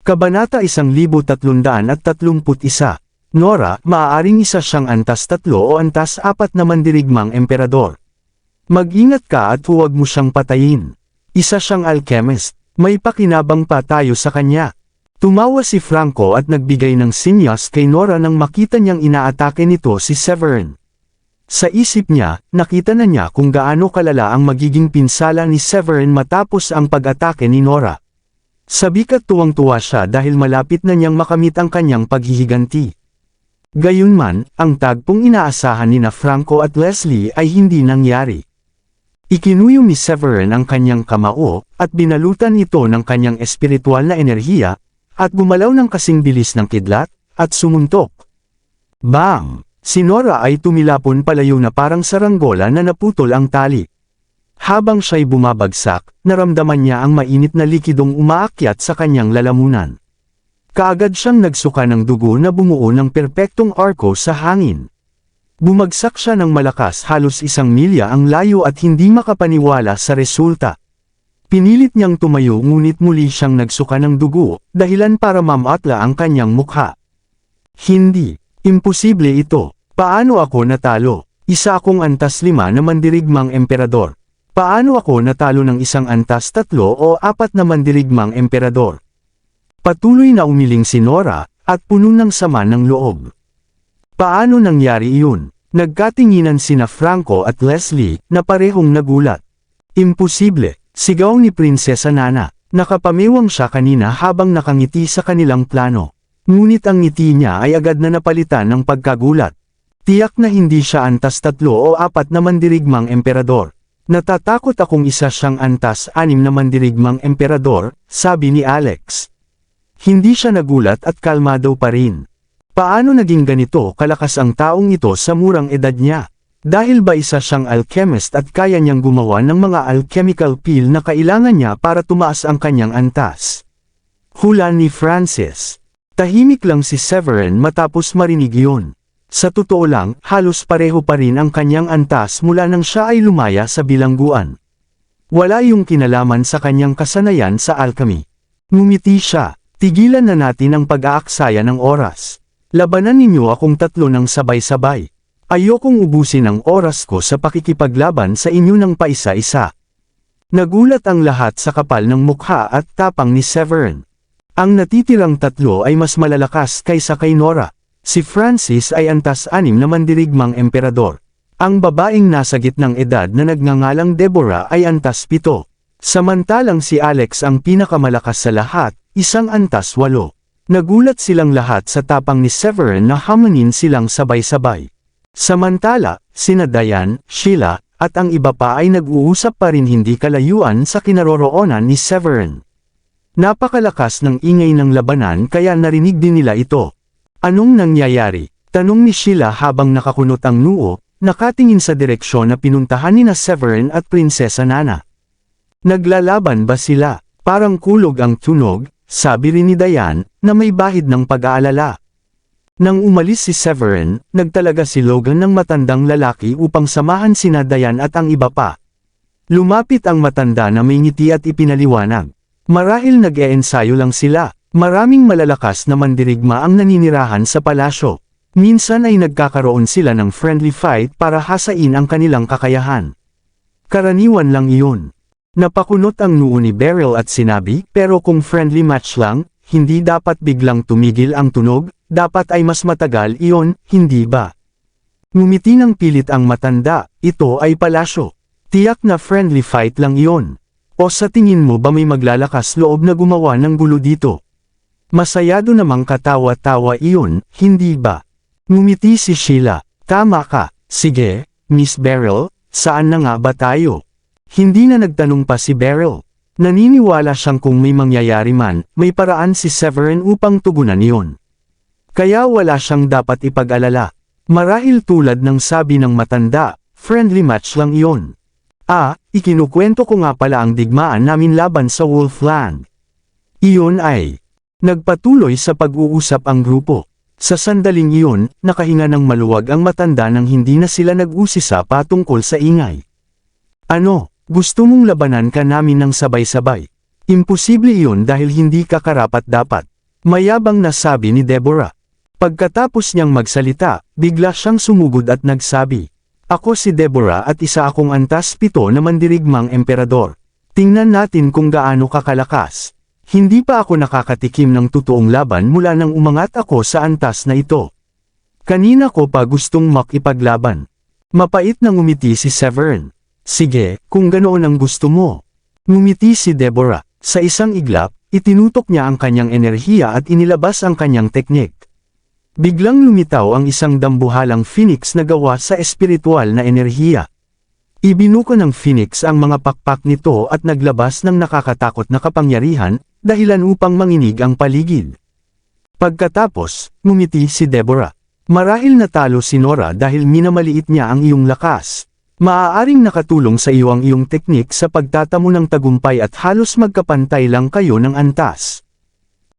Kabanata 1331. Nora, maaaring isa siyang antas 3 o antas 4 na mandirigmang emperador. Mag-ingat ka at huwag mo siyang patayin. Isa siyang alchemist, may pakinabang pa tayo sa kanya. Tumawa si Franco at nagbigay ng sinyas kay Nora nang makita niyang inaatake nito si Severin. Sa isip niya, nakita na niya kung gaano kalala ang magiging pinsala ni Severin matapos ang pag-atake ni Nora. Sabikat tuwang-tuwa siya dahil malapit na niyang makamit ang kanyang paghihiganti. Gayunman, ang tagpong inaasahan ni Franco at Leslie ay hindi nangyari. Ikinuyom ni Severin ang kanyang kamao, at binalutan ito ng kanyang espiritual na enerhiya, at gumalaw ng kasing bilis ng kidlat, at sumuntok. Bang! Si Nora ay tumilapon palayo na parang saranggola na naputol ang tali. Habang siya'y bumabagsak, naramdaman niya ang mainit na likidong umaakyat sa kanyang lalamunan. Kaagad siyang nagsuka ng dugo na bumuo ng perpektong arko sa hangin. Bumagsak siya ng malakas, halos 1 milya ang layo at hindi makapaniwala sa resulta. Pinilit niyang tumayo ngunit muli siyang nagsuka ng dugo, dahilan para mamatla ang kanyang mukha. Hindi. Imposible ito. Paano ako natalo? Isa akong antas 5 na mandirigmang emperador. Paano ako natalo ng isang antas 3 o 4 na mandirigmang emperador? Patuloy na umiling si Nora, at puno ng sama ng loob. Paano nangyari iyon? Nagkatinginan sina Franco at Leslie, na parehong nagulat. Imposible, sigaw ni Prinsesa Nana. Nakapamiwang siya kanina habang nakangiti sa kanilang plano. Ngunit ang ngiti niya ay agad na napalitan ng pagkagulat. Tiyak na hindi siya antas 3 o 4 na mandirigmang emperador. Natatakot akong isa siyang antas 6 na mandirigmang emperador, sabi ni Alex. Hindi siya nagulat at kalmado pa rin. Paano naging ganito kalakas ang taong ito sa murang edad niya? Dahil ba isa siyang alchemist at kaya niyang gumawa ng mga alchemical pill na kailangan niya para tumaas ang kanyang antas? Hula ni Francis. Tahimik lang si Severin matapos marinig yun. Sa totoo lang, halos pareho pa rin ang kanyang antas mula nang siya ay lumaya sa bilangguan. Wala yung kinalaman sa kanyang kasanayan sa alchemy. Ngumiti siya. Tigilan na natin ang pag-aaksaya ng oras. Labanan ninyo akong 3 ng sabay-sabay. Ayokong ubusin ang oras ko sa pakikipaglaban sa inyo ng paisa-isa. Nagulat ang lahat sa kapal ng mukha at tapang ni Severin. Ang natitirang 3 ay mas malalakas kaysa kay Nora. Si Francis ay antas 6 na mandirigmang emperador. Ang babaeng nasa gitnang edad na nagngangalang Deborah ay antas 7. Samantalang si Alex ang pinakamalakas sa lahat, isang antas 8. Nagulat silang lahat sa tapang ni Severin na hamanin silang sabay-sabay. Samantala, sina Diane, Sheila, at ang iba pa ay nag-uusap pa rin hindi kalayuan sa kinaroroonan ni Severin. Napakalakas ng ingay ng labanan kaya narinig din nila ito. Anong nangyayari? Tanong ni Sheila habang nakakunot ang noo, nakatingin sa direksyon na pinuntahan ni Severin at Prinsesa Nana. Naglalaban ba sila? Parang kulog ang tunog, sabi rin ni Diane, na may bahid ng pag-aalala. Nang umalis si Severin, nagtalaga si Logan ng matandang lalaki upang samahan sina Diane at ang iba pa. Lumapit ang matanda na may ngiti at ipinaliwanag. Marahil nag-e-ensayo lang sila. Maraming malalakas na mandirigma ang naninirahan sa palasyo. Minsan ay nagkakaroon sila ng friendly fight para hasain ang kanilang kakayahan. Karaniwan lang iyon. Napakunot ang noo ni Beryl at sinabi, pero kung friendly match lang, hindi dapat biglang tumigil ang tunog, dapat ay mas matagal iyon, hindi ba? Ngumiti ng pilit ang matanda, ito ay palasyo. Tiyak na friendly fight lang iyon. O sa tingin mo ba may maglalakas loob na gumawa ng gulo dito? Masayado namang katawa-tawa iyon, hindi ba? Ngumiti si Sheila, tama ka, sige, Miss Beryl, saan na nga ba tayo? Hindi na nagtanong pa si Beryl. Naniniwala siyang kung may mangyayari man, may paraan si Severin upang tugunan iyon. Kaya wala siyang dapat ipag-alala. Marahil tulad ng sabi ng matanda, friendly match lang iyon. Ikinukwento ko nga pala ang digmaan namin laban sa Wolfland. Iyon ay. Nagpatuloy sa pag-uusap ang grupo. Sa sandaling iyon, nakahinga ng maluwag ang matanda nang hindi na sila nag-usisa patungkol sa ingay. Ano? Gusto mong labanan ka namin ng sabay-sabay. Imposible iyon dahil hindi ka karapat-dapat. Mayabang na sabi ni Deborah. Pagkatapos niyang magsalita, bigla siyang sumugod at nagsabi, "Ako si Deborah at isa akong antas 7 na mandirigmang emperador. Tingnan natin kung gaano kakalakas. Hindi pa ako nakakatikim ng totoong laban mula nang umangat ako sa antas na ito. Kanina ko pa gustong makipaglaban." Mapait na ngumiti si Severn. "Sige, kung ganoon ang gusto mo." Ngumiti si Deborah. Sa isang iglap, itinutok niya ang kanyang enerhiya at inilabas ang kanyang teknik. Biglang lumitaw ang isang dambuhalang phoenix na gawa sa espiritual na enerhiya. Ibinuko ng phoenix ang mga pakpak nito at naglabas ng nakakatakot na kapangyarihan, dahilan upang manginig ang paligid. Pagkatapos, ngumiti si Deborah. "Marahil natalo si Nora dahil minamaliit niya ang iyong lakas. Maaaring nakatulong sa iyo ang iyong teknik sa pagtatamo ng tagumpay at halos magkapantay lang kayo ng antas."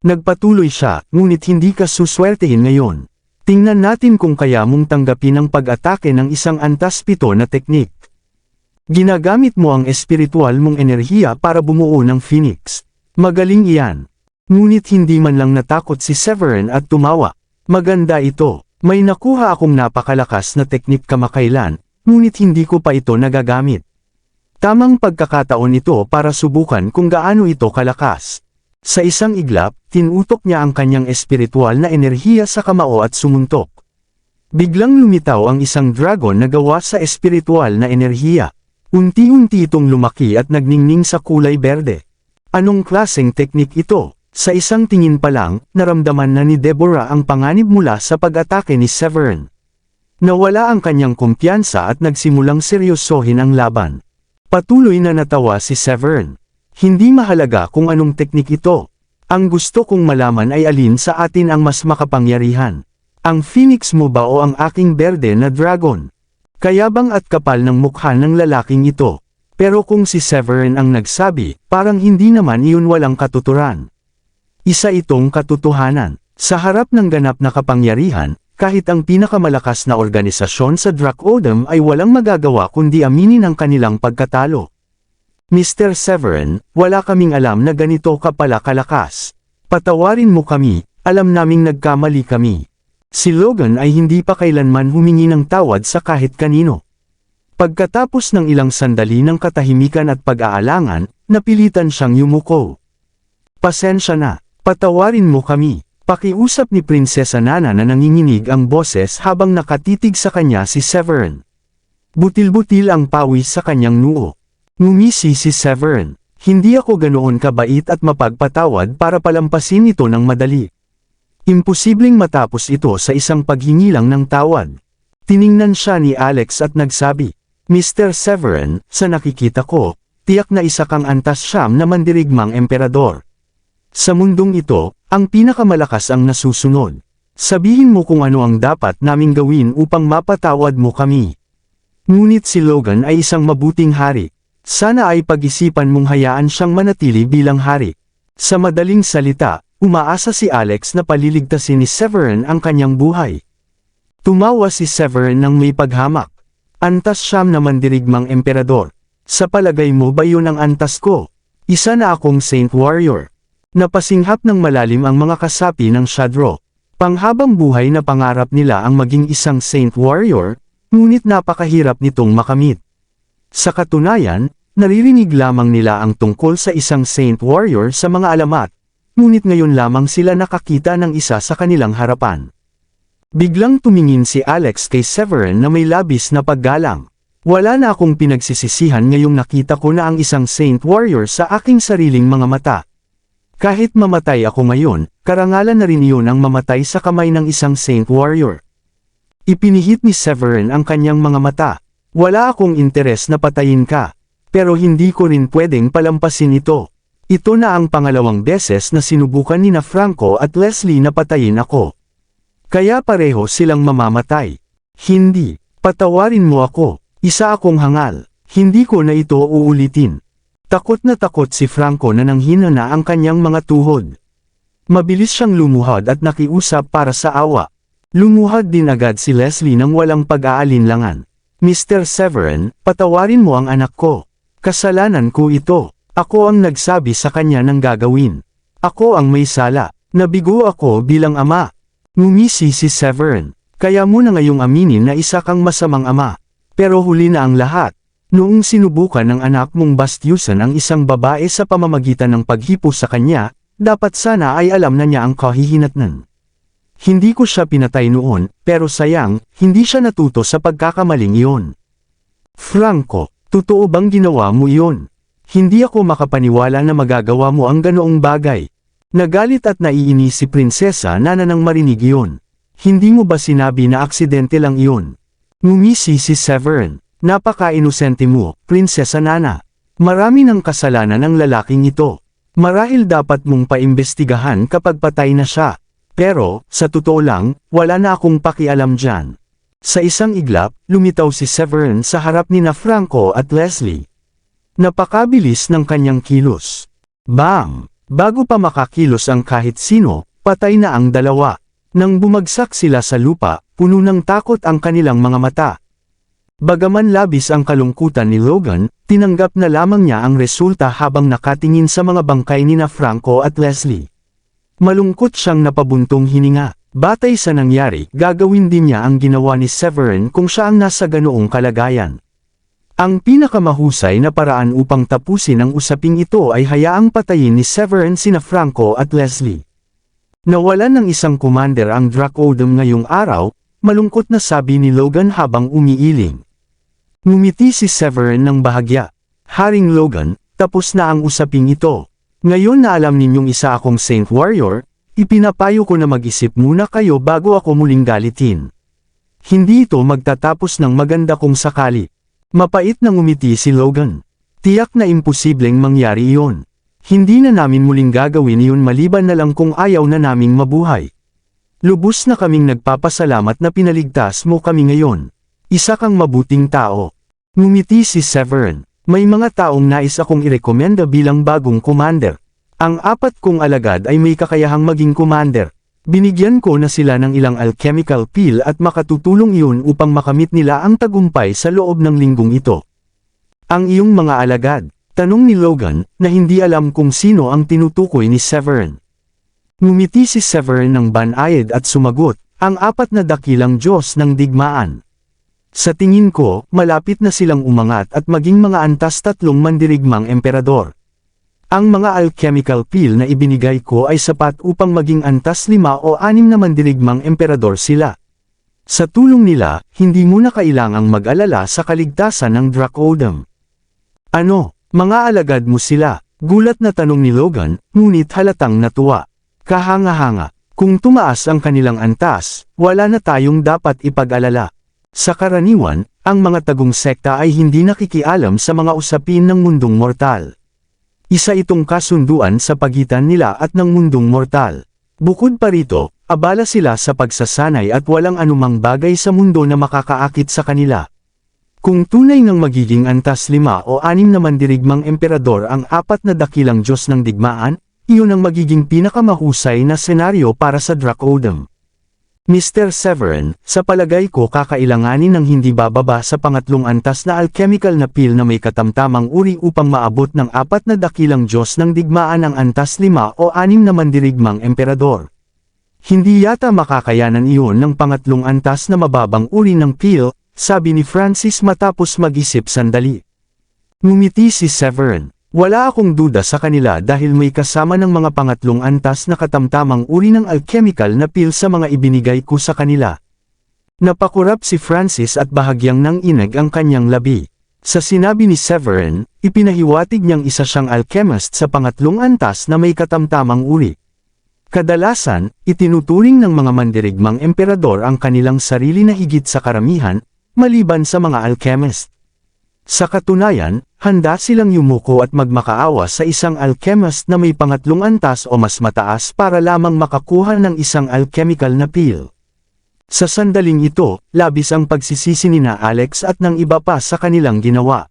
Nagpatuloy siya, "Ngunit hindi ka suswertehin ngayon. Tingnan natin kung kaya mong tanggapin ang pag-atake ng isang antas 7 na teknik. Ginagamit mo ang espiritual mong enerhiya para bumuo ng phoenix. Magaling iyan." Ngunit hindi man lang natakot si Severn at tumawa. "Maganda ito. May nakuha akong napakalakas na teknik kamakailan, ngunit hindi ko pa ito nagagamit. Tamang pagkakataon ito para subukan kung gaano ito kalakas." Sa isang iglap, tinutok niya ang kanyang espiritual na enerhiya sa kamao at sumuntok. Biglang lumitaw ang isang dragon na gawa sa espiritual na enerhiya. Unti-unti itong lumaki at nagningning sa kulay berde. Anong klaseng teknik ito? Sa isang tingin pa lang, naramdaman na ni Deborah ang panganib mula sa pag-atake ni Severn. Nawala ang kanyang kumpiyansa at nagsimulang seryosohin ang laban. Patuloy na natawa si Severn. "Hindi mahalaga kung anong teknik ito. Ang gusto kong malaman ay alin sa atin ang mas makapangyarihan. Ang phoenix mo ba o ang aking berde na dragon?" Kayabang at kapal ng mukha ng lalaking ito. Pero kung si Severn ang nagsabi, parang hindi naman iyon walang katuturan. Isa itong katotohanan. Sa harap ng ganap na kapangyarihan, kahit ang pinakamalakas na organisasyon sa Drakodom ay walang magagawa kundi aminin ang kanilang pagkatalo. "Mr. Severn, wala kaming alam na ganito ka pala kalakas. Patawarin mo kami, alam naming nagkamali kami." Si Logan ay hindi pa kailanman humingi ng tawad sa kahit kanino. Pagkatapos ng ilang sandali ng katahimikan at pag-aalangan, napilitan siyang yumuko. "Pasensya na, patawarin mo kami." Pakiusap ni Prinsesa Nana na nanginginig ang boses habang nakatitig sa kanya si Severn. Butil-butil ang pawis sa kanyang noo. Ngumisi si Severn. "Hindi ako ganoon kabait at mapagpatawad para palampasin ito ng madali. Imposibleng matapos ito sa isang paghingi lang ng tawad." Tiningnan siya ni Alex at nagsabi, "Mr. Severn, sa nakikita ko, tiyak na isa kang antas 9 na mandirigmang emperador. Sa mundong ito, ang pinakamalakas ang nasusunod. Sabihin mo kung ano ang dapat naming gawin upang mapatawad mo kami." Ngunit si Logan ay isang mabuting hari. Sana ay pag-isipan mong hayaan siyang manatili bilang hari. Sa madaling salita, umaasa si Alex na paliligtasin ni Severn ang kanyang buhay. Tumawa si Severn ng may paghamak. "Antas 9 na mandirigmang emperador. Sa palagay mo ba yun ang antas ko? Isa na akong Saint Warrior." Napasinghap ng malalim ang mga kasapi ng Shadro. Panghabang buhay na pangarap nila ang maging isang Saint Warrior, ngunit napakahirap nitong makamit. Sa katunayan, naririnig lamang nila ang tungkol sa isang Saint Warrior sa mga alamat, ngunit ngayon lamang sila nakakita ng isa sa kanilang harapan. Biglang tumingin si Alex kay Severn na may labis na paggalang. "Wala na akong pinagsisisihan ngayong nakita ko na ang isang Saint Warrior sa aking sariling mga mata. Kahit mamatay ako ngayon, karangalan na rin iyon ang mamatay sa kamay ng isang Saint Warrior." Ipinihit ni Severn ang kanyang mga mata. "Wala akong interes na patayin ka. Pero hindi ko rin pwedeng palampasin ito. Ito na ang pangalawang beses na sinubukan ni na Franco at Leslie na patayin ako. Kaya pareho silang mamamatay. Hindi, patawarin mo ako. Isa akong hangal. Hindi ko na ito uulitin." Takot na takot si Franco na nanghina na ang kanyang mga tuhod. Mabilis siyang lumuhad at nakiusap para sa awa. Lumuhad din agad si Leslie nang walang pag-aalinlangan. "Mr. Severn, patawarin mo ang anak ko. Kasalanan ko ito. Ako ang nagsabi sa kanya ng gagawin. Ako ang may sala." Nabigo ako bilang ama. Ngumisi si Severin. Kaya mo na ngayong aminin na isa kang masamang ama. Pero huli na ang lahat. Noong sinubukan ng anak mong bastyusan ang isang babae sa pamamagitan ng paghipo sa kanya, dapat sana ay alam na niya ang kahihinatnan. Hindi ko siya pinatay noon, pero sayang, hindi siya natuto sa pagkakamaling iyon. Franco, totoo bang ginawa mo iyon? Hindi ako makapaniwala na magagawa mo ang ganoong bagay. Nagalit at naiinis si Prinsesa Nana nang marinig iyon. Hindi mo ba sinabi na aksidente lang iyon? Ngumisi si Severin. Napaka-inosente mo, Prinsesa Nana. Marami ng kasalanan ng lalaking ito. Marahil dapat mong paimbestigahan kapag patay na siya. Pero, sa totoo lang, wala na akong pakialam dyan. Sa isang iglap, lumitaw si Severin sa harap ni na Franco at Leslie. Napakabilis ng kanyang kilos. Bang! Bago pa makakilos ang kahit sino, patay na ang dalawa. Nang bumagsak sila sa lupa, puno ng takot ang kanilang mga mata. Bagaman labis ang kalungkutan ni Logan, tinanggap na lamang niya ang resulta habang nakatingin sa mga bangkay ni na Franco at Leslie. Malungkot siyang napabuntong hininga. Batay sa nangyari, gagawin din niya ang ginawa ni Severin kung siya ang nasa ganoong kalagayan. Ang pinakamahusay na paraan upang tapusin ang usaping ito ay hayaang patayin ni Severin sina Franco at Leslie. Nawalan ng isang commander ang Dracodem ngayong araw, malungkot na sabi ni Logan habang umiiling. Ngumiti si Severin ng bahagya. Haring Logan, tapos na ang usaping ito. Ngayon na alam ninyong isa akong Saint Warrior, ipinapayo ko na mag-isip muna kayo bago ako muling galitin. Hindi ito magtatapos ng maganda kung sakali. Mapait na ngumiti si Logan. Tiyak na imposibleng mangyari iyon. Hindi na namin muling gagawin iyon maliban na lang kung ayaw na naming mabuhay. Lubos na kaming nagpapasalamat na pinaligtas mo kami ngayon. Isa kang mabuting tao. Ngumiti si Severin. May mga taong nais akong irekomenda bilang bagong commander. Ang 4 kong alagad ay may kakayahang maging commander. Binigyan ko na sila ng ilang alchemical pill at makatutulong iyon upang makamit nila ang tagumpay sa loob ng linggong ito. Ang iyong mga alagad, tanong ni Logan, na hindi alam kung sino ang tinutukoy ni Severin. Ngumiti si Severin ng banayad at sumagot, ang 4 na dakilang Diyos ng digmaan. Sa tingin ko, malapit na silang umangat at maging mga antas 3 mandirigmang emperador. Ang mga alchemical pill na ibinigay ko ay sapat upang maging antas 5 o 6 na mandirigmang emperador sila. Sa tulong nila, hindi mo na kailangang mag-alala sa kaligtasan ng Dracodem. Ano, mga alagad mo sila? Gulat na tanong ni Logan, ngunit halatang natuwa. Kahanga-hanga, kung tumaas ang kanilang antas, wala na tayong dapat ipag-alala. Sa karaniwan, ang mga tagong sekta ay hindi nakikialam sa mga usapin ng mundong mortal. Isa itong kasunduan sa pagitan nila at ng mundong mortal. Bukod pa rito, abala sila sa pagsasanay at walang anumang bagay sa mundo na makakaakit sa kanila. Kung tunay ngang magiging antas 5 o 6 na mandirigmang emperador ang 4 na dakilang Diyos ng digmaan, iyon ang magiging pinakamahusay na senaryo para sa Dracodem. Mr. Severin, sa palagay ko kakailanganin ng hindi bababa sa pangatlong antas na alchemical na pill na may katamtamang uri upang maabot ng 4 na dakilang Diyos ng digmaan ang antas 5 o 6 na mandirigmang emperador. Hindi yata makakayanan iyon ng pangatlong antas na mababang uri ng pill, sabi ni Francis matapos mag-isip sandali. Ngumiti si Severin. Wala akong duda sa kanila dahil may kasama ng mga pangatlong antas na katamtamang uri ng alchemical na pill sa mga ibinigay ko sa kanila. Napakurap si Francis at bahagyang nang inag ang kanyang labi. Sa sinabi ni Severin, ipinahiwatig niyang isa siyang alchemist sa pangatlong antas na may katamtamang uri. Kadalasan, itinuturing ng mga mandirigmang emperador ang kanilang sarili na higit sa karamihan, maliban sa mga alchemist. Sa katunayan, handa silang yumuko at magmakaawa sa isang alchemist na may pangatlong antas o mas mataas para lamang makakuha ng isang alchemical na pill. Sa sandaling ito, labis ang pagsisisi ni na Alex at ng iba pa sa kanilang ginawa.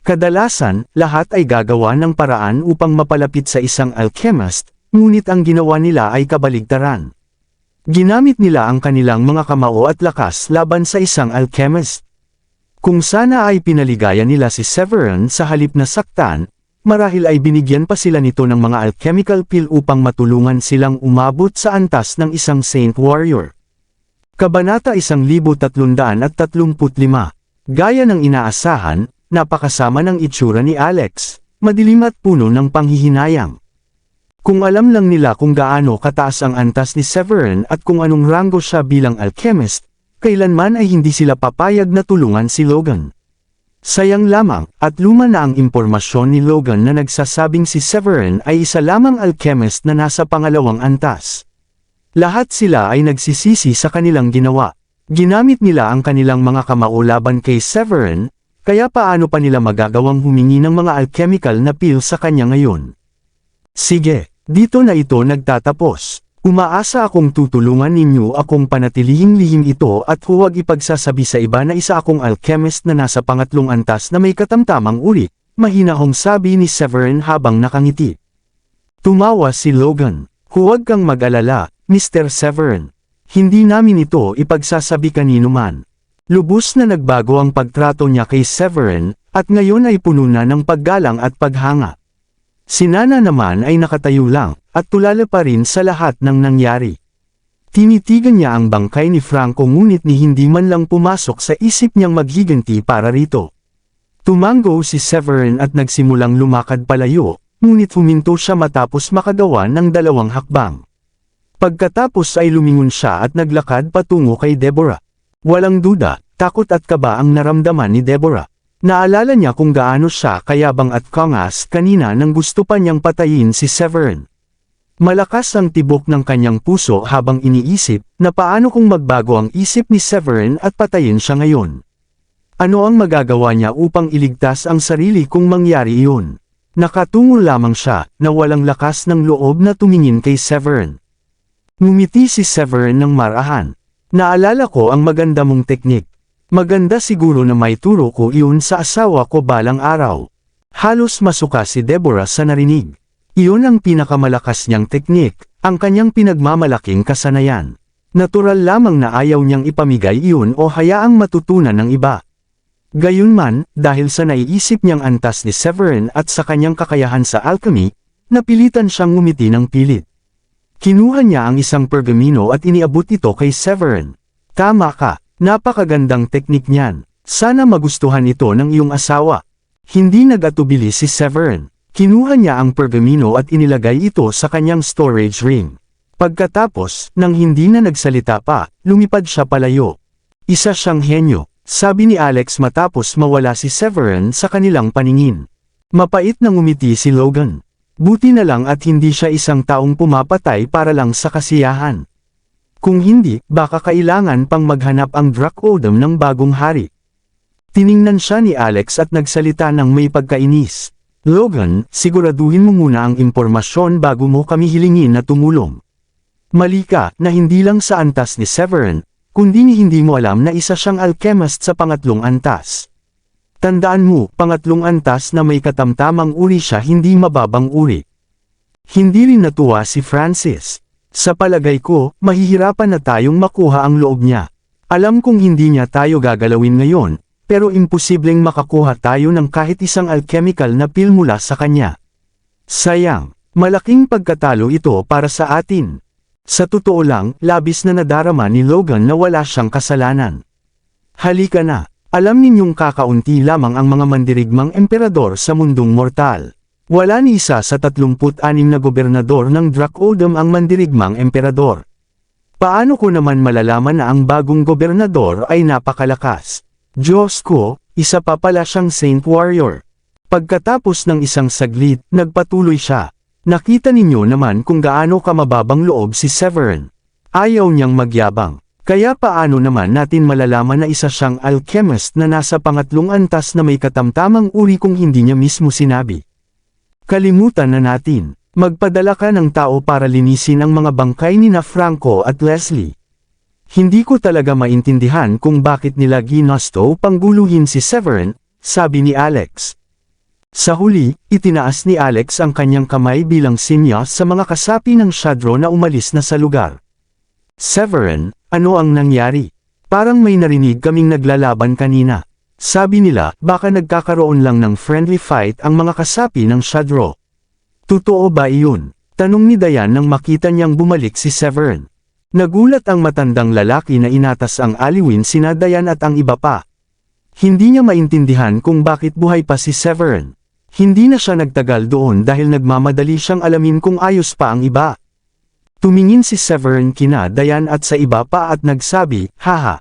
Kadalasan, lahat ay gagawa ng paraan upang mapalapit sa isang alchemist, ngunit ang ginawa nila ay kabaligtaran. Ginamit nila ang kanilang mga kamao at lakas laban sa isang alchemist. Kung sana ay pinaligaya nila si Severin sa halip na saktan, marahil ay binigyan pa sila nito ng mga alchemical pill upang matulungan silang umabot sa antas ng isang Saint Warrior. Kabanata 1335. Gaya ng inaasahan, napakasama ng itsura ni Alex, madilim at puno ng panghihinayang. Kung alam lang nila kung gaano kataas ang antas ni Severin at kung anong ranggo siya bilang alchemist, kailanman ay hindi sila papayag na tulungan si Logan. Sayang lamang, at luma na ang impormasyon ni Logan na nagsasabing si Severin ay isa lamang alchemist na nasa pangalawang antas. Lahat sila ay nagsisisi sa kanilang ginawa. Ginamit nila ang kanilang mga kamao laban kay Severin, kaya paano pa nila magagawang humingi ng mga alchemical na pill sa kanya ngayon? Sige, dito na ito nagtatapos. Umaasa akong tutulungan ninyo akong panatilihing lihim ito at huwag ipagsasabi sa iba na isa akong alchemist na nasa pangatlong antas na may katamtamang uri, mahinahong sabi ni Severin habang nakangiti. Tumawa si Logan. Huwag kang mag-alala, Mr. Severin. Hindi namin ito ipagsasabi kanino man. Lubos na nagbago ang pagtrato niya kay Severin, at ngayon ay puno na ng paggalang at paghanga. Si Nana naman ay nakatayo lang, at tulala pa rin sa lahat ng nangyari. Tinitigan niya ang bangkay ni Franco ngunit ni hindi man lang pumasok sa isip niyang maghiganti para rito. Tumango si Severin at nagsimulang lumakad palayo, ngunit huminto siya matapos makagawa ng 2 hakbang. Pagkatapos ay lumingon siya at naglakad patungo kay Deborah. Walang duda, takot at kaba ang naramdaman ni Deborah. Naalala niya kung gaano siya kayabang at kangas kanina nang gusto pa niyang patayin si Severin. Malakas ang tibok ng kanyang puso habang iniisip na paano kung magbago ang isip ni Severin at patayin siya ngayon. Ano ang magagawa niya upang iligtas ang sarili kung mangyari iyon? Nakatungo lamang siya na walang lakas ng loob na tumingin kay Severin. Ngumiti si Severin ng marahan. Naalala ko ang maganda mong teknik. Maganda siguro na may turo ko iyon sa asawa ko balang araw. Halos masuka si Deborah sa narinig. Iyon ang pinakamalakas niyang teknik, ang kanyang pinagmamalaking kasanayan. Natural lamang na ayaw niyang ipamigay iyon o hayaang matutunan ng iba. Gayunman, dahil sa naiisip niyang antas ni Severin at sa kanyang kakayahan sa alchemy, napilitan siyang ngumiti ng pilit. Kinuha niya ang isang pergamino at iniabot ito kay Severin. Tama ka. Napakagandang teknik niyan. Sana magustuhan ito ng iyong asawa. Hindi nag-atubili si Severin. Kinuha niya ang pergamino at inilagay ito sa kanyang storage ring. Pagkatapos, nang hindi na nagsalita pa, lumipad siya palayo. Isa siyang henyo, sabi ni Alex matapos mawala si Severin sa kanilang paningin. Mapait na ngumiti si Logan. Buti na lang at hindi siya isang taong pumapatay para lang sa kasiyahan. Kung hindi, baka kailangan pang maghanap ang Dracodem ng bagong hari. Tiningnan siya ni Alex at nagsalita ng may pagkainis. Logan, siguraduhin mo muna ang impormasyon bago mo kami hilingin na tumulong. Mali ka na hindi lang sa antas ni Severin, kundi hindi mo alam na isa siyang alchemist sa pangatlong antas. Tandaan mo, pangatlong antas na may katamtamang uri siya hindi mababang uri. Hindi rin natuwa si Francis. Sa palagay ko, mahihirapan na tayong makuha ang loob niya. Alam kong hindi niya tayo gagalawin ngayon, pero imposibleng makakuha tayo ng kahit isang alchemical na pill mula sa kanya. Sayang, malaking pagkatalo ito para sa atin. Sa totoo lang, labis na nadarama ni Logan na wala siyang kasalanan. Halika na, alam ninyong kakaunti lamang ang mga mandirigmang emperador sa mundong mortal. Wala ni isa sa 36 na gobernador ng Dracodem ang mandirigmang emperador. Paano ko naman malalaman na ang bagong gobernador ay napakalakas? Diyos ko, isa pa pala siyang Saint Warrior. Pagkatapos ng isang saglit, nagpatuloy siya. Nakita ninyo naman kung gaano kamababang loob si Severin. Ayaw niyang magyabang. Kaya paano naman natin malalaman na isa siyang alchemist na nasa pangatlong antas na may katamtamang uri kung hindi niya mismo sinabi? Kalimutan na natin. Magpadala ka ng tao para linisin ang mga bangkay ni na Franco at Leslie. Hindi ko talaga maintindihan kung bakit nila ginusto pangguluhin si Severin, sabi ni Alex. Sa huli, itinaas ni Alex ang kanyang kamay bilang sinya sa mga kasapi ng Shadro na umalis na sa lugar. Severin, ano ang nangyari? Parang may narinig kaming naglalaban kanina. Sabi nila, baka nagkakaroon lang ng friendly fight ang mga kasapi ng Shadro. Totoo ba iyon? Tanong ni Dayan nang makita niyang bumalik si Severn. Nagulat ang matandang lalaki na inatas ang aliwin sina Dayan at ang iba pa. Hindi niya maintindihan kung bakit buhay pa si Severn. Hindi na siya nagtagal doon dahil nagmamadali siyang alamin kung ayos pa ang iba. Tumingin si Severn kina Dayan at sa iba pa at nagsabi, haha.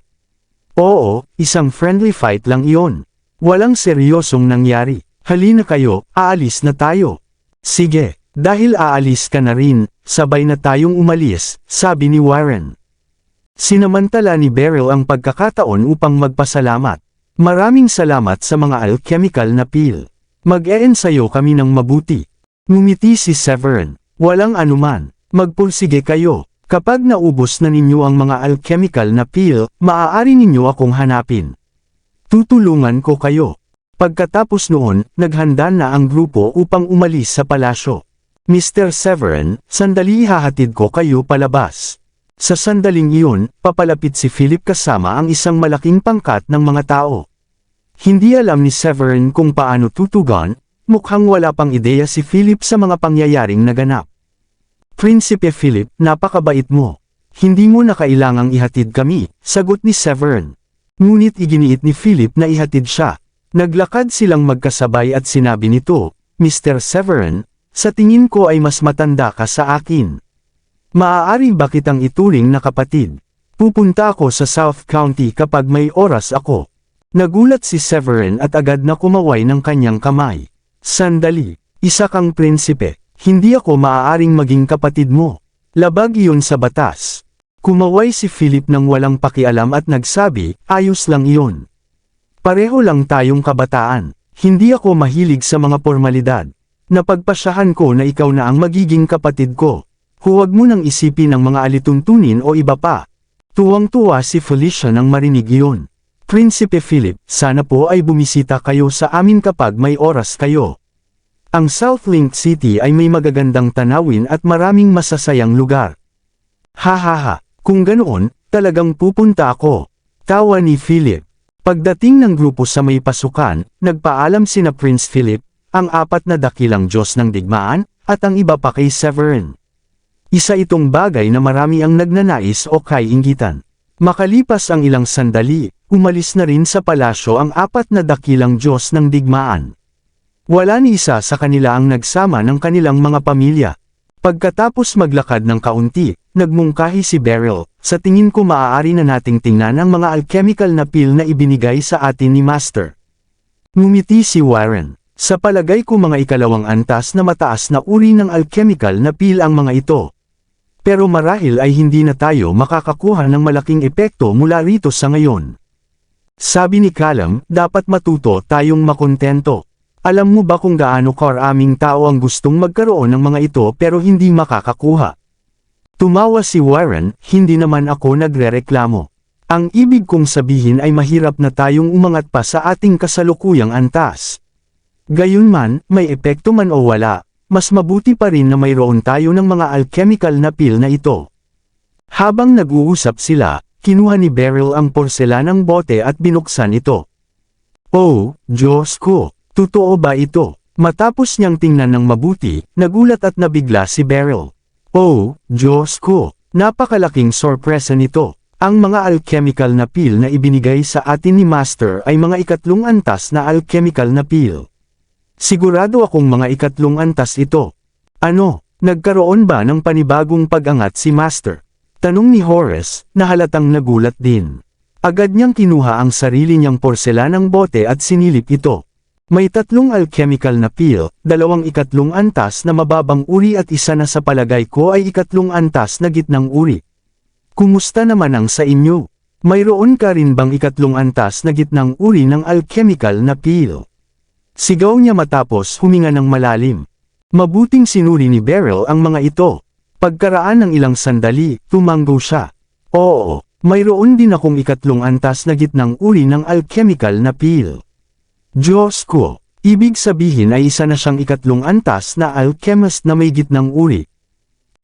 Oo, isang friendly fight lang iyon. Walang seryosong nangyari. Halina kayo, aalis na tayo. Sige, dahil aalis ka na rin, sabay na tayong umalis, sabi ni Warren. Sinamantala ni Beryl ang pagkakataon upang magpasalamat. Maraming salamat sa mga alchemical na pil. Mag-eensayo kami ng mabuti. Ngumiti si Severn. Walang anuman. Magpursige kayo. Kapag naubos na ninyo ang mga alchemical na pil, maaari ninyo akong hanapin. Tutulungan ko kayo. Pagkatapos noon, naghanda na ang grupo upang umalis sa palasyo. Mr. Severn, sandali ihahatid ko kayo palabas. Sa sandaling iyon, papalapit si Philip kasama ang isang malaking pangkat ng mga tao. Hindi alam ni Severn kung paano tutugon, mukhang wala pang ideya si Philip sa mga pangyayaring naganap. Prinsipe Philip, napakabait mo. Hindi mo na kailangang ihatid kami, sagot ni Severn. Ngunit iginiit ni Philip na ihatid siya. Naglakad silang magkasabay at sinabi nito, Mr. Severn, sa tingin ko ay mas matanda ka sa akin. Maaari ba kitang ituring na kapatid? Pupunta ako sa South County kapag may oras ako. Nagulat si Severn at agad na kumaway ng kanyang kamay. Sandali, isa kang prinsipe, hindi ako maaaring maging kapatid mo. Labag iyon sa batas. Kumaway si Philip nang walang pakialam at nagsabi, ayos lang iyon. Pareho lang tayong kabataan. Hindi ako mahilig sa mga formalidad. Napagpasyahan ko na ikaw na ang magiging kapatid ko. Huwag mo nang isipin ang mga alituntunin o iba pa. Tuwang-tuwa si Felicia nang marinig iyon. Prinsipe Philip, sana po ay bumisita kayo sa amin kapag may oras kayo. Ang South Link City ay may magagandang tanawin at maraming masasayang lugar. Hahaha, kung ganoon, talagang pupunta ako. Tawa ni Philip. Pagdating ng grupo sa may pasukan, nagpaalam sina Prince Philip, ang apat na dakilang Diyos ng digmaan, at ang iba pa kay Severn. Isa itong bagay na marami ang nagnanais o kaiinggitan. Makalipas ang ilang sandali, umalis na rin sa palasyo ang apat na dakilang Diyos ng digmaan. Wala ni isa sa kanila ang nagsama ng kanilang mga pamilya. Pagkatapos maglakad ng kaunti, nagmungkahi si Beryl, sa tingin ko maaari na nating tingnan ang mga alchemical na pil na ibinigay sa atin ni Master. Ngumiti si Warren. Sa palagay ko mga ikalawang antas na mataas na uri ng alchemical na pil ang mga ito. Pero marahil ay hindi na tayo makakakuha ng malaking epekto mula rito sa ngayon. Sabi ni Callum, dapat matuto tayong makontento. Alam mo ba kung gaano karaming tao ang gustong magkaroon ng mga ito pero hindi makakakuha? Tumawa si Warren, hindi naman ako nagrereklamo. Ang ibig kong sabihin ay mahirap na tayong umangat pa sa ating kasalukuyang antas. Gayunman, may epekto man o wala, mas mabuti pa rin na mayroon tayo ng mga alchemical na pil na ito. Habang nag-uusap sila, kinuha ni Beryl ang porselanang bote at binuksan ito. Oh, Diyos ko, totoo ba ito? Matapos niyang tingnan ng mabuti, nagulat at nabigla si Beryl. Oh, Diyos ko, napakalaking sorpresa nito. Ang mga alchemical na pil na ibinigay sa atin ni Master ay mga ikatlong antas na alchemical na pil. Sigurado akong mga ikatlong antas ito. Ano, nagkaroon ba ng panibagong pag-angat si Master? Tanong ni Horace, na halatang nagulat din. Agad niyang kinuha ang sarili niyang porselanang bote at sinilip ito. May tatlong alchemical na pil, dalawang ikatlong antas na mababang uri at isa na sa palagay ko ay ikatlong antas na gitnang uri. Kumusta naman ang sa inyo? Mayroon ka rin bang ikatlong antas na gitnang uri ng alchemical na pil? Sigaw niya matapos huminga ng malalim. Mabuting sinuri ni Beryl ang mga ito. Pagkaraan ng ilang sandali, tumanggo siya. Oo, mayroon din akong ikatlong antas na gitnang uri ng alchemical na pil. Diyos ko, ibig sabihin ay isa na siyang ikatlong antas na alchemist na may gitnang uri.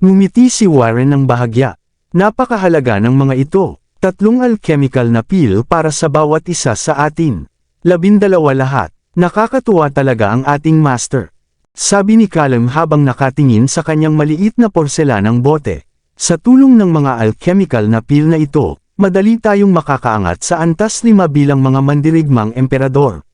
Ngumiti si Warren ng bahagya. Napakahalaga ng mga ito. Tatlong alchemical na pil para sa bawat isa sa atin. 12 lahat. Nakakatuwa talaga ang ating master. Sabi ni Callum habang nakatingin sa kanyang maliit na porselanang bote. Sa tulong ng mga alchemical na pil na ito, madali tayong makakaangat sa antas 5 bilang mga mandirigmang emperador.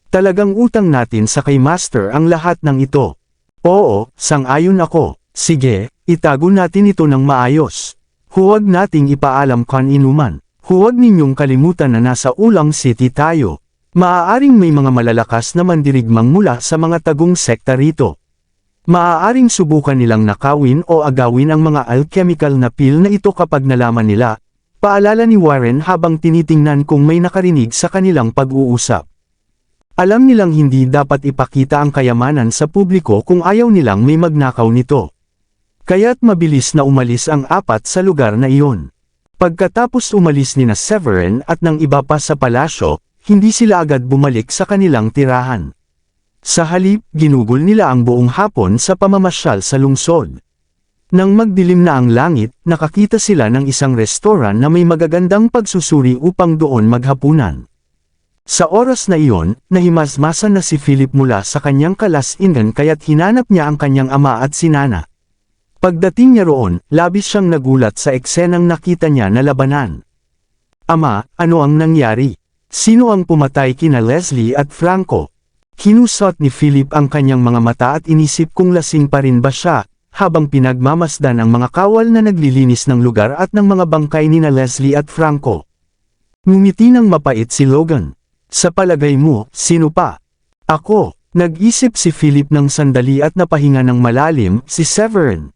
Talagang utang natin sa kay master ang lahat ng ito. Oo, sang-ayon ako. Sige, itago natin ito ng maayos. Huwag nating ipaalam kaninuman. Huwag ninyong kalimutan na nasa Ulang City tayo. Maaaring may mga malalakas na mandirigmang mula sa mga tagong sekta rito. Maaaring subukan nilang nakawin o agawin ang mga alchemical na pil na ito kapag nalaman nila. Paalala ni Warren habang tinitingnan kung may nakarinig sa kanilang pag-uusap. Alam nilang hindi dapat ipakita ang kayamanan sa publiko kung ayaw nilang may magnakaw nito. Kaya't mabilis na umalis ang 4 sa lugar na iyon. Pagkatapos umalis ni Severin at ng iba pa sa palasyo, hindi sila agad bumalik sa kanilang tirahan. Sa halip, ginugol nila ang buong hapon sa pamamasyal sa lungsod. Nang magdilim na ang langit, nakakita sila ng isang restoran na may magagandang pagsusuri upang doon maghapunan. Sa oras na iyon, nahimasmasan na si Philip mula sa kanyang kalas-ingan kaya't hinanap niya ang kanyang ama at sinana. Pagdating niya roon, labis siyang nagulat sa eksenang nakita niya na labanan. Ama, ano ang nangyari? Sino ang pumatay kina Leslie at Franco? Kinusot ni Philip ang kanyang mga mata at inisip kung lasing pa rin ba siya, habang pinagmamasdan ang mga kawal na naglilinis ng lugar at ng mga bangkay nina Leslie at Franco. Ngumiti ng mapait si Logan. Sa palagay mo, sino pa? Ako. Nag-isip si Philip ng sandali at napahinga ng malalim, si Severin.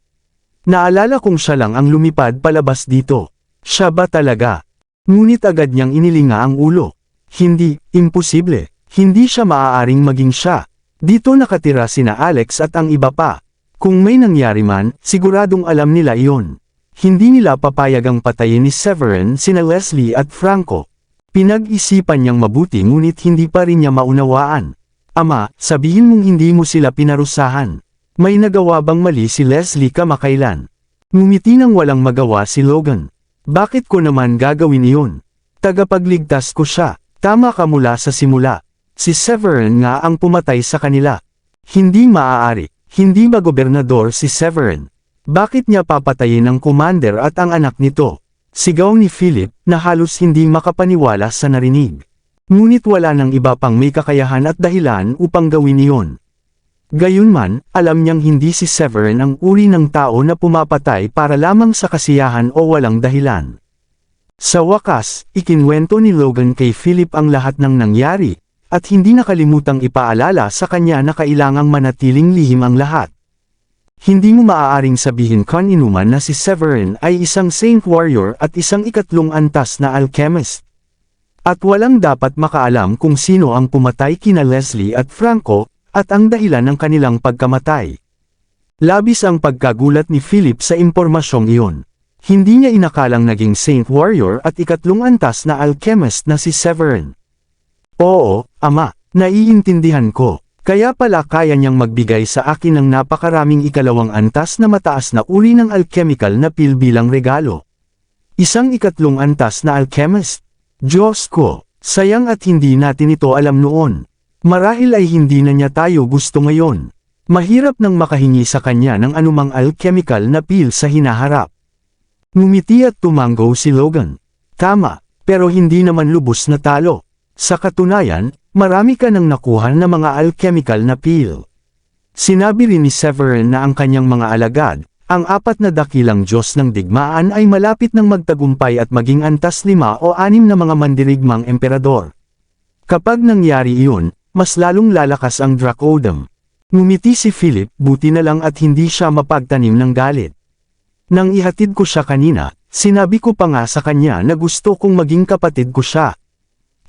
Naalala kong siya lang ang lumipad palabas dito. Siya ba talaga? Ngunit agad niyang inilinga ang ulo. Hindi, imposible. Hindi siya maaaring maging siya. Dito nakatira sina Alex at ang iba pa. Kung may nangyari man, siguradong alam nila iyon. Hindi nila papayagang patayin ni Severin sina Leslie at Franco. Pinag-isipan niyang mabuti ngunit hindi pa rin niya maunawaan. Ama, sabihin mong hindi mo sila pinarusahan. May nagawa bang mali si Leslie kamakailan? Ngumiti nang walang magawa si Logan. Bakit ko naman gagawin iyon? Tagapagligtas ko siya. Tama ka mula sa simula. Si Severin nga ang pumatay sa kanila. Hindi maaari. Hindi ba gobernador si Severin? Bakit niya papatayin ang commander at ang anak nito? Sigaw ni Philip na halos hindi makapaniwala sa narinig. Ngunit wala nang iba pang may kakayahan at dahilan upang gawin iyon. Gayunman, alam niyang hindi si Severin ang uri ng tao na pumapatay para lamang sa kasiyahan o walang dahilan. Sa wakas, ikinwento ni Logan kay Philip ang lahat ng nangyari, at hindi nakalimutang ipaalala sa kanya na kailangang manatiling lihim ang lahat. Hindi mo maaaring sabihin kaninuman na si Severin ay isang Saint Warrior at isang ikatlong antas na alchemist. At walang dapat makaalam kung sino ang pumatay kina Leslie at Franco, at ang dahilan ng kanilang pagkamatay. Labis ang pagkagulat ni Philip sa impormasyong iyon. Hindi niya inakalang naging Saint Warrior at ikatlong antas na alchemist na si Severin. Oo, ama, naiintindihan ko. Kaya pala kaya niyang magbigay sa akin ng napakaraming ikalawang antas na mataas na uri ng alchemical na pil bilang regalo. Isang ikatlong antas na alchemist. Diyos ko, sayang at hindi natin ito alam noon. Marahil ay hindi na niya tayo gusto ngayon. Mahirap nang makahingi sa kanya ng anumang alchemical na pil sa hinaharap. Ngumiti at tumanggo si Logan. Tama, pero hindi naman lubos na talo. Sa katunayan, marami ka nang nakuha na mga alchemical na pil. Sinabi rin ni Severin na ang kanyang mga alagad, ang 4 na dakilang Diyos ng digmaan ay malapit ng magtagumpay at maging antas 5 o 6 na mga mandirigmang emperador. Kapag nangyari iyon, mas lalong lalakas ang Dracodem. Ngumiti si Philip, buti na lang at hindi siya mapagtanim ng galit. Nang ihatid ko siya kanina, sinabi ko pa nga sa kanya na gusto kong maging kapatid ko siya.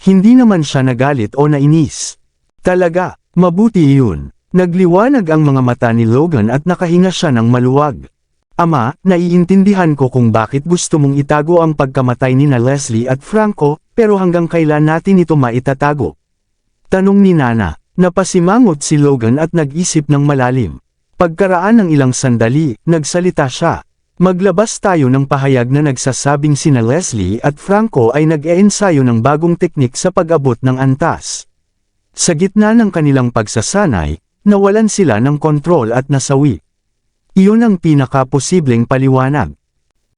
Hindi naman siya nagalit o nainis. Talaga, mabuti iyon. Nagliwanag ang mga mata ni Logan at nakahinga siya ng maluwag. Ama, naiintindihan ko kung bakit gusto mong itago ang pagkamatay ni na Leslie at Franco, pero hanggang kailan natin ito maitatago? Tanong ni Nana. Napasimangot si Logan at nag-isip ng malalim. Pagkaraan ng ilang sandali, nagsalita siya. Maglabas tayo ng pahayag na nagsasabing sina Leslie at Franco ay nag-eensayo ng bagong teknik sa pag-abot ng antas. Sa gitna ng kanilang pagsasanay, nawalan sila ng kontrol at nasawi. Iyon ang pinaka-posibleng paliwanag.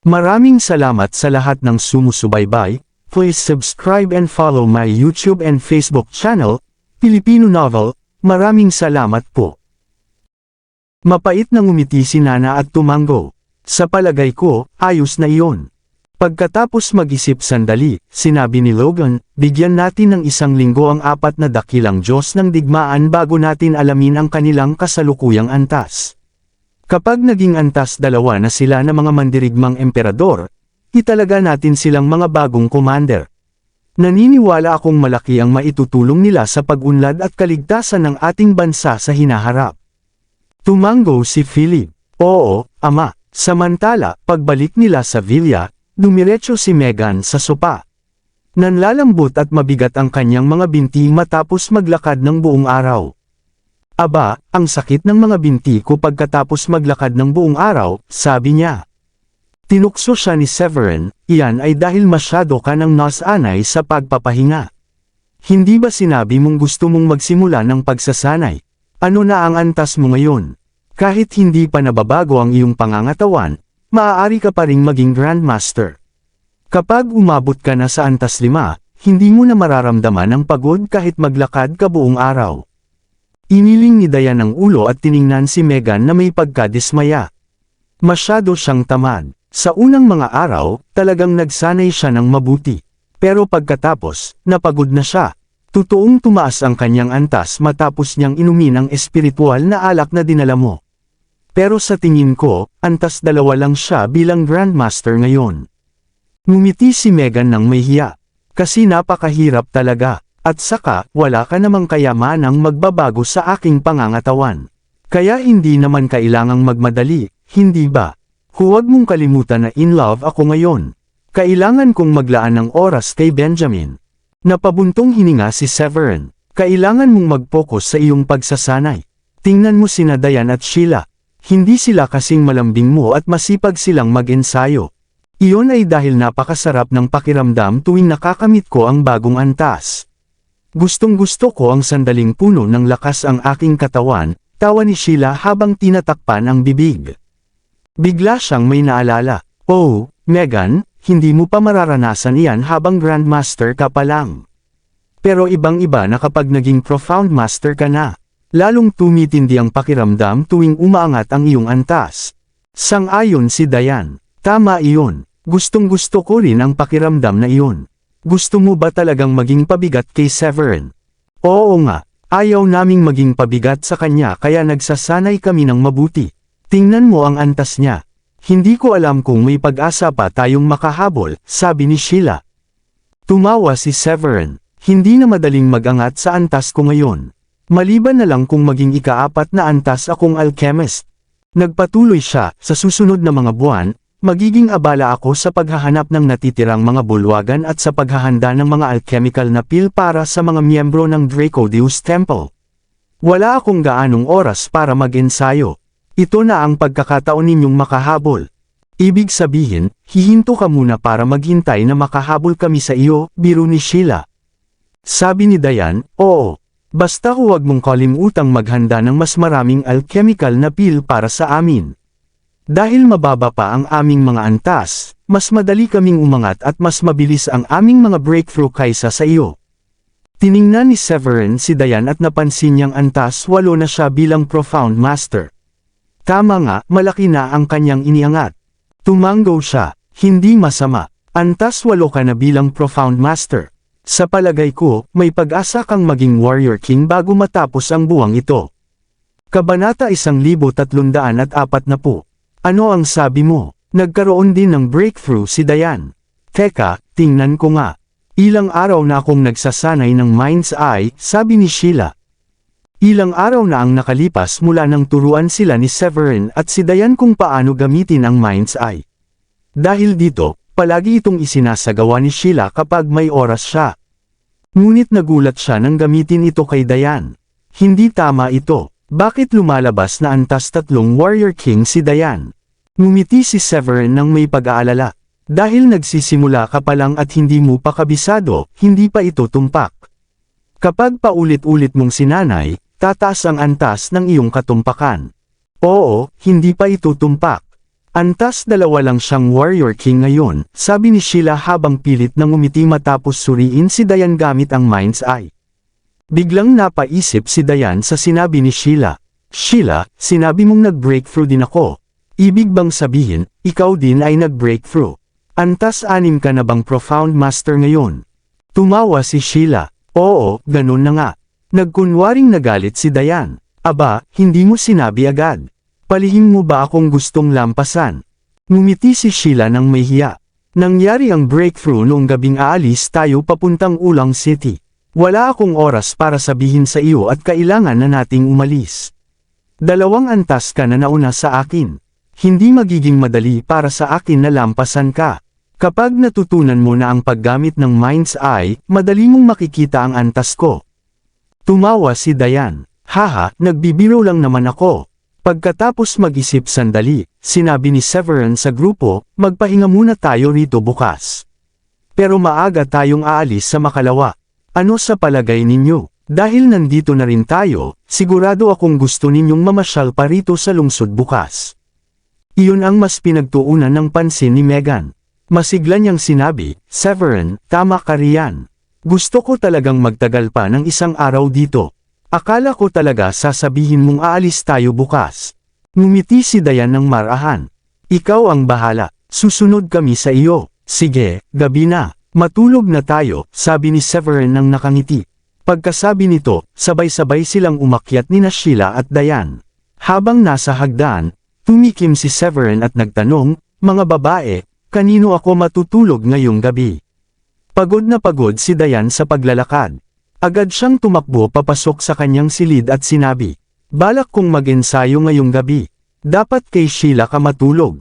Maraming salamat sa lahat ng sumusubaybay. Please subscribe and follow my YouTube and Facebook channel, Filipino Novel. Maraming salamat po. Mapait na ngumiti si Nana at tumango. Sa palagay ko, ayos na iyon. Pagkatapos mag-isip sandali, sinabi ni Logan, bigyan natin ng 1 linggo ang 4 na dakilang Diyos ng digmaan bago natin alamin ang kanilang kasalukuyang antas. Kapag naging antas 2 na sila na mga mandirigmang emperador, italaga natin silang mga bagong commander. Naniniwala akong malaki ang maitutulong nila sa pag-unlad at kaligtasan ng ating bansa sa hinaharap. Tumango si Philip. Oo, ama. Samantala, pagbalik nila sa villa, dumiretso si Meghan sa sopa. Nanlalambot at mabigat ang kanyang mga binti matapos maglakad ng buong araw. Aba, ang sakit ng mga binti ko pagkatapos maglakad ng buong araw, sabi niya. Tinukso siya ni Severin, iyan ay dahil masyado ka ng nasanay sa pagpapahinga. Hindi ba sinabi mong gusto mong magsimula ng pagsasanay? Ano na ang antas mo ngayon? Kahit hindi pa nababago ang iyong pangangatawan, maaari ka pa ring maging Grandmaster. Kapag umabot ka na sa antas 5, hindi mo na mararamdaman ang pagod kahit maglakad ka buong araw. Iniling ni Diane ang ulo at tiningnan si Meghan na may pagkadismaya. Masyado siyang tamad. Sa unang mga araw, talagang nagsanay siya ng mabuti. Pero pagkatapos, napagod na siya. Totoong tumaas ang kanyang antas matapos niyang inumin ang espiritual na alak na dinala mo. Pero sa tingin ko, antas 2 lang siya bilang Grandmaster ngayon. Ngumiti si Meghan ng may hiya. Kasi napakahirap talaga, at saka, wala ka namang kayamanang magbabago sa aking pangangatawan. Kaya hindi naman kailangang magmadali, hindi ba? Huwag mong kalimutan na in love ako ngayon. Kailangan kong maglaan ng oras kay Benjamin. Napabuntong hininga si Severin. Kailangan mong mag-focus sa iyong pagsasanay. Tingnan mo sina Diane at Sheila. Hindi sila kasing malambing mo at masipag silang mag-ensayo. Iyon ay dahil napakasarap ng pakiramdam tuwing nakakamit ko ang bagong antas. Gustong-gusto ko ang sandaling puno ng lakas ang aking katawan, tawa ni Sheila habang tinatakpan ang bibig. Bigla siyang may naalala. Oh, Meghan, hindi mo pa mararanasan iyan habang Grandmaster ka pa lang. Pero ibang-iba na kapag naging Profound Master ka na. Lalong tumitindi ang pakiramdam tuwing umaangat ang iyong antas. Sang-ayon si Diane. Tama iyon. Gustong-gusto ko rin ang pakiramdam na iyon. Gusto mo ba talagang maging pabigat kay Severin? Oo nga. Ayaw naming maging pabigat sa kanya kaya nagsasanay kami ng mabuti. Tingnan mo ang antas niya. Hindi ko alam kung may pag-asa pa tayong makahabol, sabi ni Sheila. Tumawa si Severin. Hindi na madaling mag-angat sa antas ko ngayon. Maliban na lang kung maging ika-4 na antas akong alchemist. Nagpatuloy siya, sa susunod na mga buwan, magiging abala ako sa paghahanap ng natitirang mga bulwagan at sa paghahanda ng mga alchemical na pill para sa mga miyembro ng Dracodeus Temple. Wala akong gaanong oras para mag-ensayo. Ito na ang pagkakataon ninyong makahabol. Ibig sabihin, hihinto ka muna para maghintay na makahabol kami sa iyo, biro ni Sheila. Sabi ni Diane, oo. Basta huwag mong kalimutang maghanda ng mas maraming alchemical na pill para sa amin. Dahil mababa pa ang aming mga antas, mas madali kaming umangat at mas mabilis ang aming mga breakthrough kaysa sa iyo. Tiningnan ni Severin si Diane at napansin niyang antas 8 na siya bilang Profound Master. Tama nga, malaki na ang kanyang iniangat. Tumango siya, hindi masama. Antas 8 ka na bilang Profound Master. Sa palagay ko, may pag-asa kang maging Warrior King bago matapos ang buwang ito. Kabanata 1340. Ano ang sabi mo? Nagkaroon din ng breakthrough si Diane. Teka, tingnan ko nga. Ilang araw na akong nagsasanay ng Mind's Eye, sabi ni Sheila. Ilang araw na ang nakalipas mula nang turuan sila ni Severin at si Diane kung paano gamitin ang Mind's Eye. Dahil dito, palagi itong isinasagawa ni Sheila kapag may oras siya. Ngunit nagulat siya nang gamitin ito kay Diane. Hindi tama ito. Bakit lumalabas na antas 3 Warrior King si Diane? Ngumiti si Severin ng may pag-aalala. Dahil nagsisimula ka pa lang at hindi mo pa kabisado, hindi pa ito tumpak. Kapag paulit-ulit mong sinanay, tataas ang antas ng iyong katumpakan. Oo, hindi pa ito tumpak. Antas 2 lang siyang Warrior King ngayon, sabi ni Sheila habang pilit na ngumiti matapos suriin si Dayan gamit ang mind's eye. Biglang napaisip si Dayan sa sinabi ni Sheila. Sheila, sinabi mong nag-breakthrough din ako. Ibig bang sabihin, ikaw din ay nag-breakthrough? Antas 6 ka na bang Profound Master ngayon? Tumawa si Sheila. Oo, ganun na nga. Nagkunwaring nagalit si Dayan. Aba, hindi mo sinabi agad. Palihim mo ba akong gustong lampasan? Ngumiti si Sheila ng may hiya. Nangyari ang breakthrough noong gabing aalis tayo papuntang Ulang City. Wala akong oras para sabihin sa iyo at kailangan na nating umalis. 2 antas ka na nauna sa akin. Hindi magiging madali para sa akin na lampasan ka. Kapag natutunan mo na ang paggamit ng mind's eye, madali mong makikita ang antas ko. Tumawa si Dayan. Haha, nagbibiro lang naman ako. Pagkatapos mag-isip sandali, sinabi ni Severin sa grupo, magpahinga muna tayo rito bukas. Pero maaga tayong aalis sa Makalawa. Ano sa palagay ninyo? Dahil nandito na rin tayo, sigurado akong gusto ninyong mamasyal pa rito sa lungsod bukas. Iyon ang mas pinagtuunan ng pansin ni Megan. Masigla niyang sinabi, Severin, tama ka riyan. Gusto ko talagang magtagal pa ng 1 araw dito. Akala ko talaga sasabihin mong aalis tayo bukas. Ngumiti si Dayan ng marahan. Ikaw ang bahala, susunod kami sa iyo. Sige, gabi na. Matulog na tayo, sabi ni Severin ng nakangiti. Pagkasabi nito, sabay-sabay silang umakyat ni Sheila at Dayan. Habang nasa hagdan, tumikim si Severin at nagtanong, mga babae, kanino ako matutulog ngayong gabi? Pagod na pagod si Dayan sa paglalakad. Agad siyang tumakbo papasok sa kanyang silid at sinabi, balak kong mag-ensayo ngayong gabi. Dapat kay Sheila ka matulog.